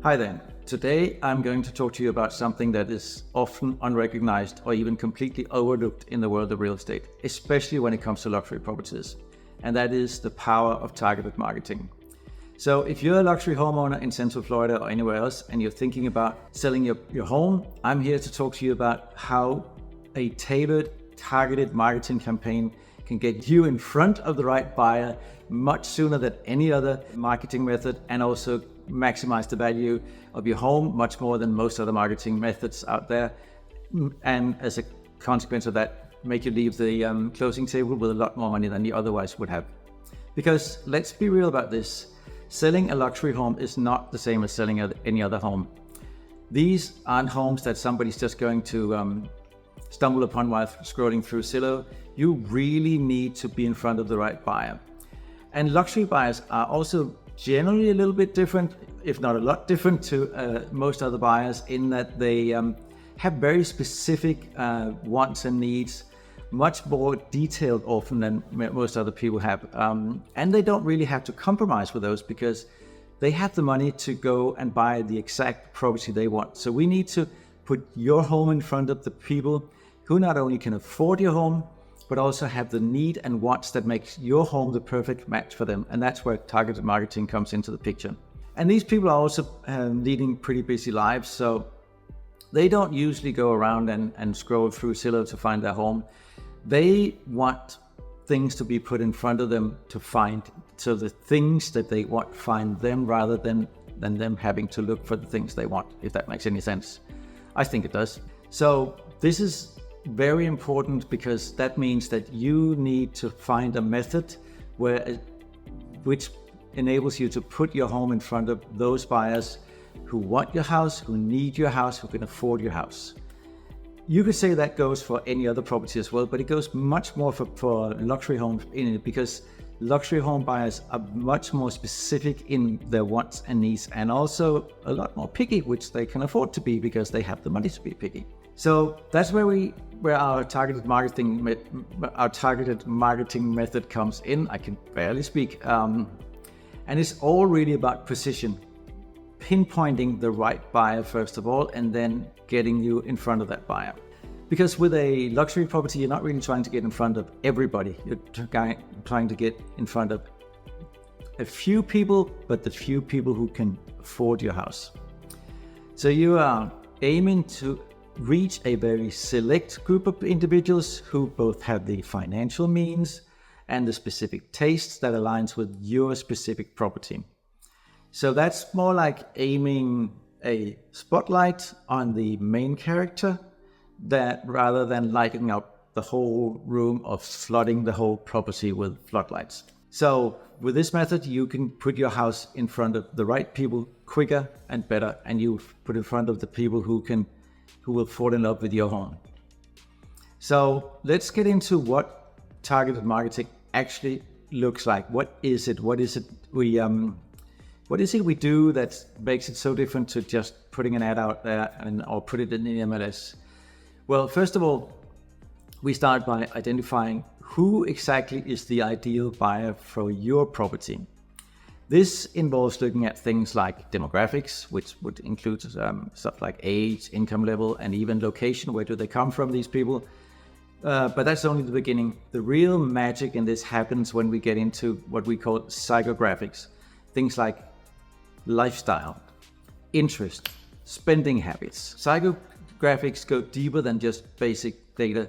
Hi there. Today I'm going to talk to you about something that is often unrecognized or even completely overlooked in the world of real estate, especially when it comes to luxury properties, and that is the power of targeted marketing. So if you're a luxury homeowner in Central Florida or anywhere else and you're thinking about selling your home, I'm here to talk to you about how a tailored, targeted marketing campaign can get you in front of the right buyer much sooner than any other marketing method, and also maximize the value of your home much more than most other marketing methods out there. And as a consequence of that, make you leave the closing table with a lot more money than you otherwise would have. Because let's be real about this. Selling a luxury home is not the same as selling any other home. These aren't homes that somebody's just going to stumble upon while scrolling through Zillow. You really need to be in front of the right buyer. And luxury buyers are also generally a little bit different, if not a lot different to most other buyers, in that they have very specific wants and needs, much more detailed often than most other people have. And they don't really have to compromise with those because they have the money to go and buy the exact property they want. So we need to put your home in front of the people who not only can afford your home, but also have the need and wants that makes your home the perfect match for them. And that's where targeted marketing comes into the picture. And these people are also leading pretty busy lives, so they don't usually go around and scroll through Zillow to find their home. They want things to be put in front of them to find, so the things that they want find them rather than them having to look for the things they want, if that makes any sense. I think it does. So this is very important because that means that you need to find a method which enables you to put your home in front of those buyers who want your house, who need your house, who can afford your house. You could say that goes for any other property as well, but it goes much more for luxury homes in it, because luxury home buyers are much more specific in their wants and needs, and also a lot more picky, which they can afford to be because they have the money to be picky. So that's where our targeted marketing method comes in. I can barely speak. And it's all really about precision, pinpointing the right buyer first of all, and then getting you in front of that buyer. Because with a luxury property, you're not really trying to get in front of everybody. You're trying to get in front of a few people, but the few people who can afford your house. So you are aiming to reach a very select group of individuals who both have the financial means and the specific tastes that aligns with your specific property. So that's more like aiming a spotlight on the main character, that rather than lighting up the whole room or flooding the whole property with floodlights. So with this method, you can put your house in front of the right people quicker and better, and you put in front of the people who will fall in love with your home. So let's get into what targeted marketing actually looks like. What is it we do that makes it so different to just putting an ad out there or put it in the MLS? Well, first of all, we start by identifying who exactly is the ideal buyer for your property. This involves looking at things like demographics, which would include stuff like age, income level, and even location. Where do they come from, these people? But that's only the beginning. The real magic in this happens when we get into what we call psychographics. Things like lifestyle, interest, spending habits. Psychographics go deeper than just basic data.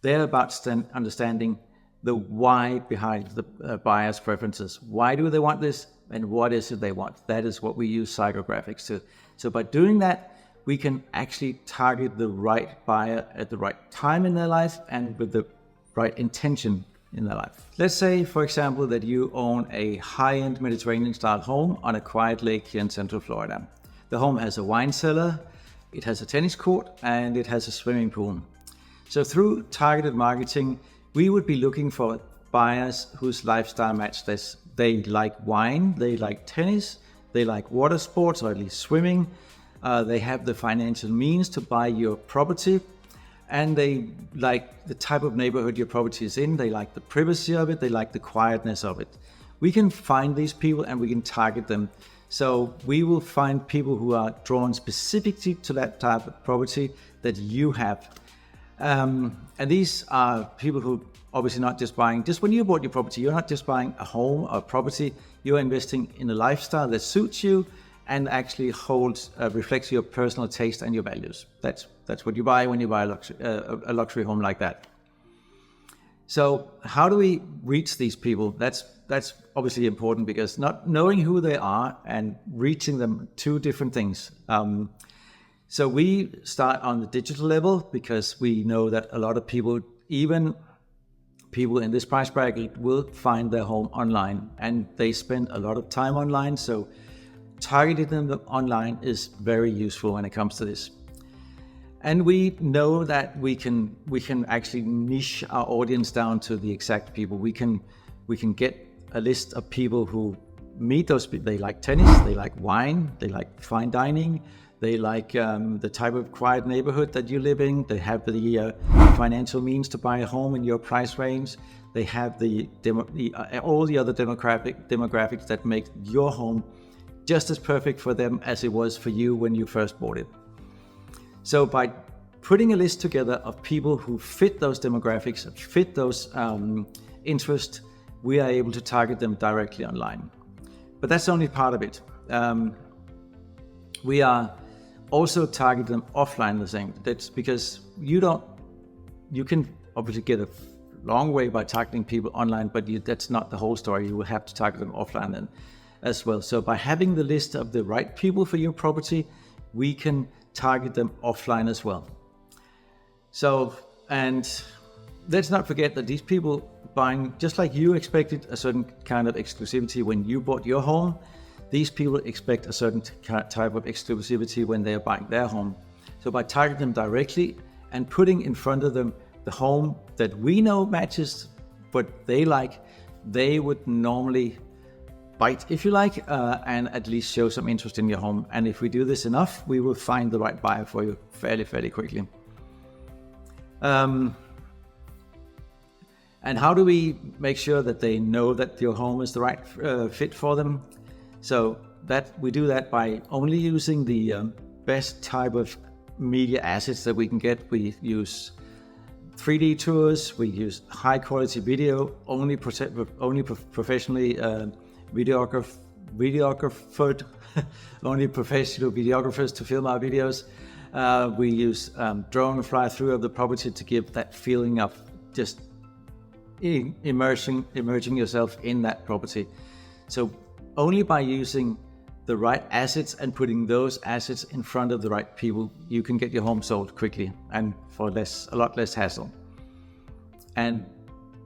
They're about understanding the why behind the buyer's preferences. Why do they want this? And what is it they want? That is what we use psychographics to. So by doing that, we can actually target the right buyer at the right time in their life and with the right intention in their life. Let's say, for example, that you own a high-end Mediterranean-style home on a quiet lake here in Central Florida. The home has a wine cellar, it has a tennis court, and it has a swimming pool. So through targeted marketing, we would be looking for buyers whose lifestyle match this. They like wine, they like tennis, they like water sports, or at least swimming. They have the financial means to buy your property, and they like the type of neighborhood your property is in. They like the privacy of it. They like the quietness of it. We can find these people and we can target them So we will find people who are drawn specifically to that type of property that you have. And these are people who obviously not just buying, just when you bought your property, you're not just buying a home or a property, you're investing in a lifestyle that suits you and actually reflects your personal taste and your values. That's what you buy when you buy a luxury home like that. So how do we reach these people? That's obviously important, because not knowing who they are and reaching them, two different things. So we start on the digital level, because we know that a lot of people, even people in this price bracket, will find their home online, and they spend a lot of time online. So targeting them online is very useful when it comes to this. And we know that we can actually niche our audience down to the exact people. We can get a list of people who meet those people. They like tennis, they like wine, they like fine dining, they like the type of quiet neighborhood that you live in. They have the financial means to buy a home in your price range. They have all the other demographics that make your home just as perfect for them as it was for you when you first bought it. So by putting a list together of people who fit those demographics, fit those interests, we are able to target them directly online. But that's only part of it. We are also targeting them offline the same. That's because you can obviously get a long way by targeting people online, but that's not the whole story. You will have to target them offline then as well. So by having the list of the right people for your property, we can target them offline as well. So, and let's not forget that these people buying, just like you expected a certain kind of exclusivity when you bought your home, these people expect a certain type of exclusivity when they are buying their home. So by targeting them directly and putting in front of them the home that we know matches what they like, they would normally bite, if you like, and at least show some interest in your home. And if we do this enough, we will find the right buyer for you fairly quickly. And how do we make sure that they know that your home is the right fit for them? So that we do that by only using the best type of media assets that we can get. We use 3D tours, we use high quality video, only professionally videographed, only professional videographers to film our videos. We use drone fly through of the property to give that feeling of just immersing yourself in that property. So only by using the right assets and putting those assets in front of the right people, you can get your home sold quickly and for a lot less hassle. And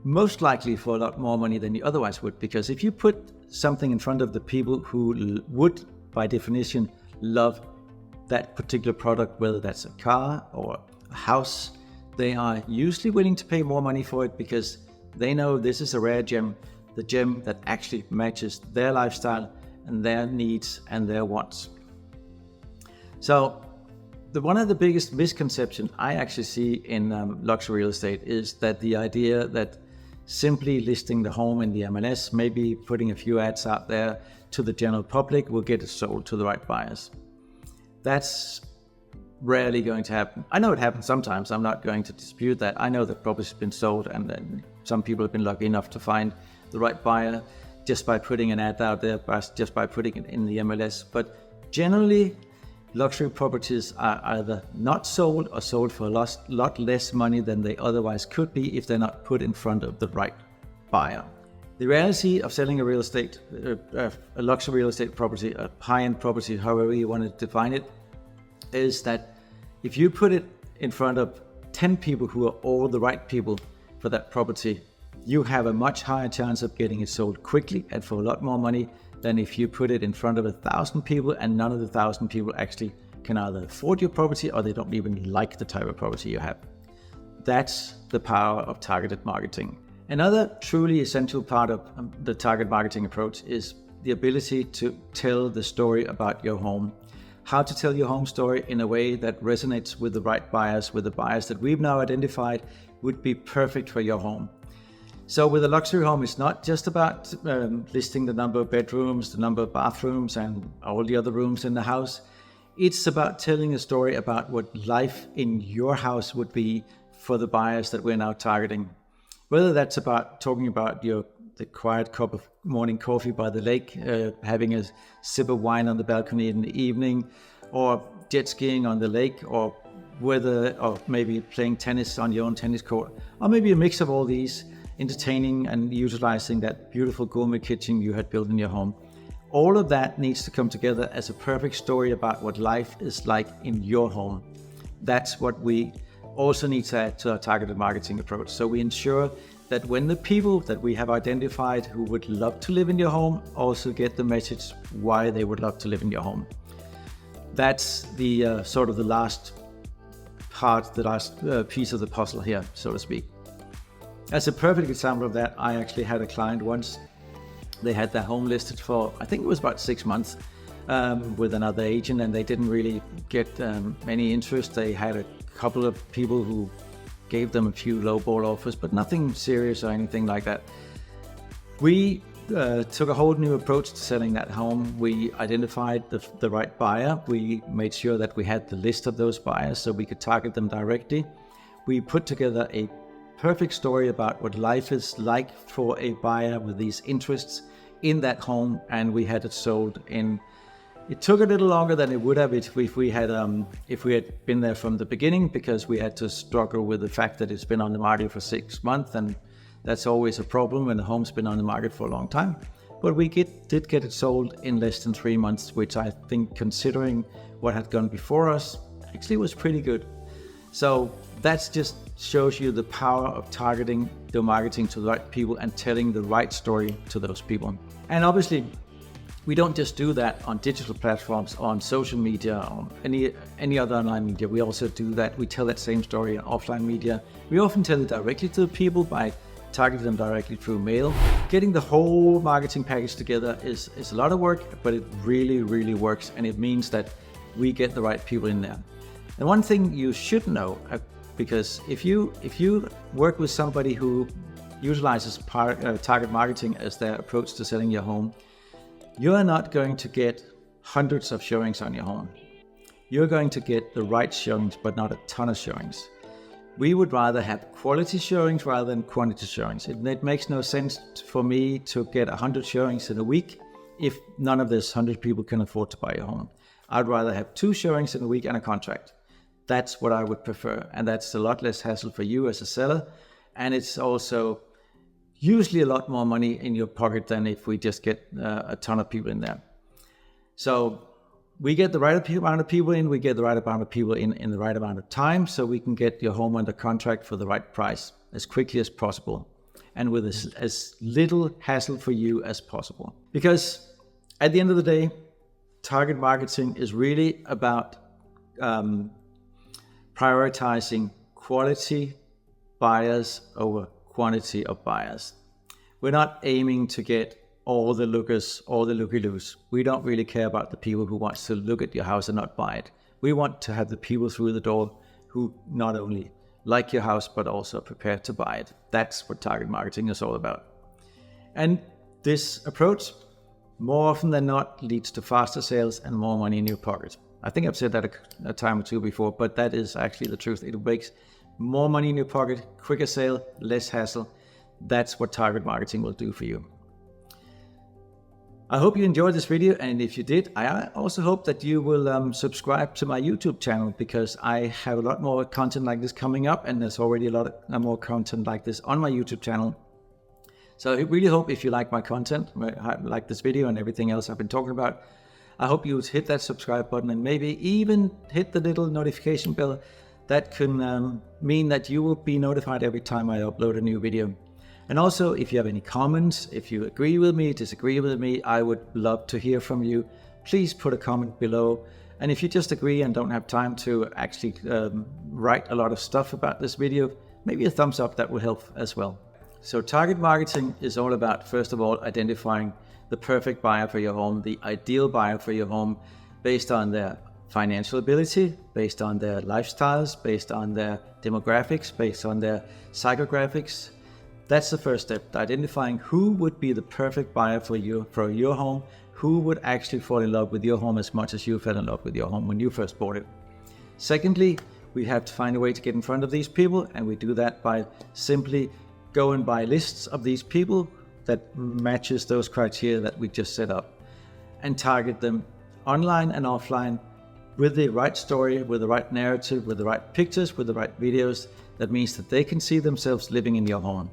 most likely for a lot more money than you otherwise would, because if you put something in front of the people who would, by definition, love that particular product, whether that's a car or a house, they are usually willing to pay more money for it, because they know this is a rare gem, the gem that actually matches their lifestyle and their needs and their wants. So one of the biggest misconceptions I actually see in luxury real estate is that the idea that simply listing the home in the MLS, maybe putting a few ads out there to the general public, will get it sold to the right buyers. That's rarely going to happen. I know it happens sometimes. I'm not going to dispute that. I know that properties have been sold, and then some people have been lucky enough to find the right buyer just by putting an ad out there, just by putting it in the MLS. But generally, luxury properties are either not sold or sold for a lot less money than they otherwise could be if they're not put in front of the right buyer. The reality of selling a luxury real estate property, a high-end property, however you want to define it, is that if you put it in front of 10 people who are all the right people for that property, you have a much higher chance of getting it sold quickly and for a lot more money than if you put it in front of 1,000 people and none of the 1,000 people actually can either afford your property or they don't even like the type of property you have. That's the power of targeted marketing. Another truly essential part of the target marketing approach is the ability to tell the story about your home. How to tell your home story in a way that resonates with the right buyers, with the buyers that we've now identified would be perfect for your home. So with a luxury home, it's not just about listing the number of bedrooms, the number of bathrooms, and all the other rooms in the house. It's about telling a story about what life in your house would be for the buyers that we're now targeting. Whether that's about talking about the quiet cup of morning coffee by the lake, having a sip of wine on the balcony in the evening, or jet skiing on the lake, or maybe playing tennis on your own tennis court, or maybe a mix of all these, entertaining and utilizing that beautiful gourmet kitchen you had built in your home. All of that needs to come together as a perfect story about what life is like in your home. That's what we also need to add to our targeted marketing approach. So we ensure that when the people that we have identified who would love to live in your home also get the message why they would love to live in your home. That's the sort of the last part, the last piece of the puzzle here, so to speak. As a perfect example of that, I actually had a client once. They had their home listed for, I think it was about 6 months with another agent, and they didn't really get any interest. They had a couple of people who gave them a few lowball offers, but nothing serious or anything like that. We took a whole new approach to selling that home. We identified the right buyer. We made sure that we had the list of those buyers so we could target them directly. We put together a perfect story about what life is like for a buyer with these interests in that home, and we had it sold in. It took a little longer than it would have if we had been there from the beginning, because we had to struggle with the fact that it's been on the market for 6 months, and that's always a problem when the home's been on the market for a long time. But we did get it sold in less than 3 months, which I think, considering what had gone before us, actually was pretty good. So that just shows you the power of targeting the marketing to the right people and telling the right story to those people. And obviously, we don't just do that on digital platforms, on social media, or any other online media. We also do that. We tell that same story on offline media. We often tell it directly to the people by targeting them directly through mail. Getting the whole marketing package together is a lot of work, but it really, really works, and it means that we get the right people in there. And one thing you should know, because if you work with somebody who utilizes target marketing as their approach to selling your home, you are not going to get hundreds of showings on your home. You're going to get the right showings, but not a ton of showings. We would rather have quality showings rather than quantity showings. It makes no sense for me to get 100 showings in a week if none of those 100 people can afford to buy your home. I'd rather have 2 showings in a week and a contract. That's what I would prefer, and that's a lot less hassle for you as a seller, and it's also usually a lot more money in your pocket than if we just get a ton of people in there. So we get the right amount of people in, we get the right amount of people in the right amount of time, so we can get your home under contract for the right price as quickly as possible and with as little hassle for you as possible. Because at the end of the day, target marketing is really about prioritizing quality buyers over quantity of buyers. We're not aiming to get all the lookers, all the looky-loos. We don't really care about the people who want to look at your house and not buy it. We want to have the people through the door who not only like your house, but also prepared to buy it. That's what target marketing is all about. And this approach, more often than not, leads to faster sales and more money in your pocket. I think I've said that a time or two before, but that is actually the truth. It makes more money in your pocket, quicker sale, less hassle. That's what target marketing will do for you. I hope you enjoyed this video, and if you did, I also hope that you will subscribe to my YouTube channel, because I have a lot more content like this coming up, and there's already a lot more content like this on my YouTube channel. So I really hope, if you like my content, like this video and everything else I've been talking about, I hope you would hit that subscribe button and maybe even hit the little notification bell. That can mean that you will be notified every time I upload a new video. And also, if you have any comments, if you agree with me, disagree with me, I would love to hear from you. Please put a comment below. And if you just agree and don't have time to actually write a lot of stuff about this video, maybe a thumbs up, that will help as well. So target marketing is all about, first of all, identifying the perfect buyer for your home, the ideal buyer for your home, based on their financial ability, based on their lifestyles, based on their demographics, based on their psychographics. That's the first step, identifying who would be the perfect buyer for your home, who would actually fall in love with your home as much as you fell in love with your home when you first bought it. Secondly, we have to find a way to get in front of these people, and we do that by simply go and buy lists of these people that matches those criteria that we just set up, and target them online and offline with the right story, with the right narrative, with the right pictures, with the right videos. That means that they can see themselves living in your home.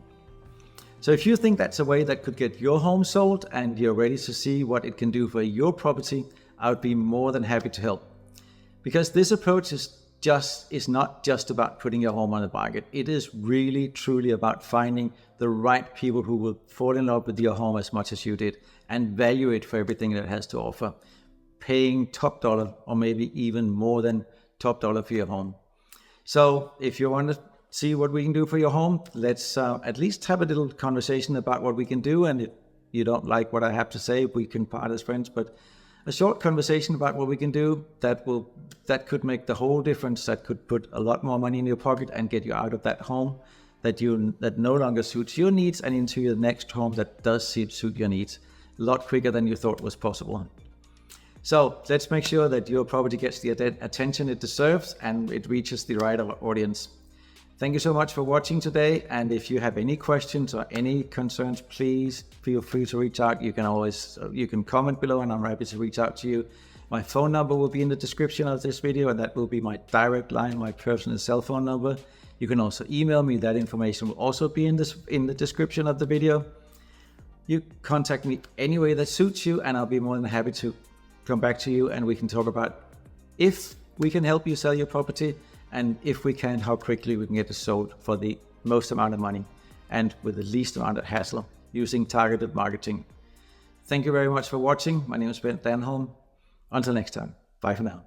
So if you think that's a way that could get your home sold and you're ready to see what it can do for your property, I would be more than happy to help. Because this approach is not just about putting your home on the market. It is really, truly about finding the right people who will fall in love with your home as much as you did and value it for everything that it has to offer, paying top dollar or maybe even more than top dollar for your home. So if you want to see what we can do for your home, let's at least have a little conversation about what we can do. And if you don't like what I have to say, we can part as friends, but a short conversation about what we can do that could make the whole difference, that could put a lot more money in your pocket and get you out of that home that no longer suits your needs and into your next home that does suit your needs a lot quicker than you thought was possible. So let's make sure that your property gets the attention it deserves and it reaches the right audience. Thank you so much for watching today. And if you have any questions or any concerns, please feel free to reach out. You can comment below and I'm happy to reach out to you. My phone number will be in the description of this video, and that will be my direct line, my personal cell phone number. You can also email me. That information will also be in the description of the video. You contact me any way that suits you, and I'll be more than happy to come back to you and we can talk about if we can help you sell your property, and if we can, how quickly we can get it sold for the most amount of money and with the least amount of hassle using targeted marketing. Thank you very much for watching. My name is Danholm. Until next time, bye for now.